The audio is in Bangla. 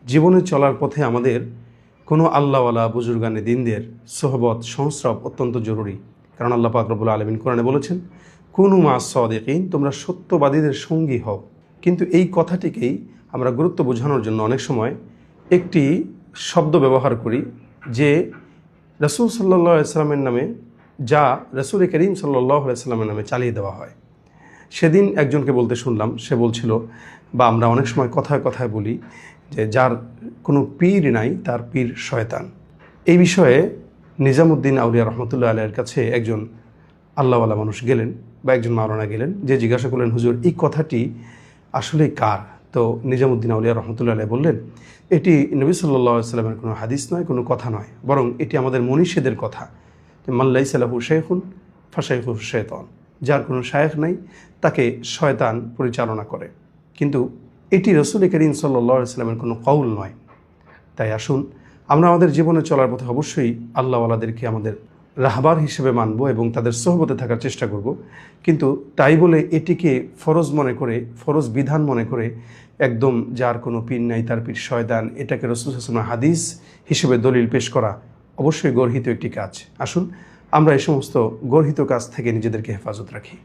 জীবনে চলার পথে আমাদের কোনো আল্লাহওয়ালা বুজুর্গানে দিনদের সোহবত সংস্রব অত্যন্ত জরুরি। কারণ আল্লাহ পাক রব্বুল আলামিন কোরআনে বলেছেন, কুনু মা'আস সাদিকিন, তোমরা সত্যবাদীদের সঙ্গী হও। কিন্তু এই কথাটিকেই আমরা গুরুত্ব বোঝানোর জন্য অনেক সময় একটি শব্দ ব্যবহার করি, যে রাসূল সাল্লাল্লাহু আলাইহি সাল্লামের নামে যা রাসূল করিম সাল্লাল্লাহু আলাইহি সাল্লামের নামে চালিয়ে দেওয়া হয়। সেদিন একজনকে বলতে শুনলাম, সে বলছিল, বা আমরা অনেক সময় কথায় কথায় বলি, যে যার কোনো পীর নাই তার পীর শয়তান। এই বিষয়ে নিজামুদ্দিন আউলিয়া রহমতুল্লাহ আলাইহির কাছে একজন আল্লাহওয়ালা মানুষ গেলেন, বা একজন মাওলানা গেলেন, যে জিজ্ঞাসা করলেন, হুজুর এই কথাটি আসলে কার? তো নিজামুদ্দিন আউলিয়া রহমতুল্লাহ আলাইহি বললেন, এটি নবী সাল্লাল্লাহু আলাইহি সাল্লামের কোনো হাদিস নয়, কোনো কথা নয়, বরং এটি আমাদের মনীষীদের কথা। মান লাইসা লাহু শাইখুন ফাশাইখুহু শাইতান, যার কোনো শায়েখ নাই তাকে শয়তান পরিচালনা করে। কিন্তু এটি রাসূল করিম সাল্লাল্লাহু আলাইহি সাল্লামের কোনো কওল নয়। তাই আসুন আমরা আমাদের জীবনে চলার পথে অবশ্যই আল্লাহওয়ালাদেরকে আমাদের রাহবার হিসেবে মানব এবং তাদের সোহবতে থাকার চেষ্টা করব। কিন্তু তাই বলে এটিকে ফরজ মনে করে, ফরজ বিধান মনে করে, একদম যার কোনো পীর নাই তার পীর শয়তান, এটাকে রাসূল সাল্লাল্লাহু আলাইহি ওয়াসাল্লাম হাদিস হিসেবে দলিল পেশ করা অবশ্যই গর্হিত একটি কাজ। আসুন আমরা এই সমস্ত গর্হিত কাজ থেকে নিজেদেরকে হেফাজত রাখি।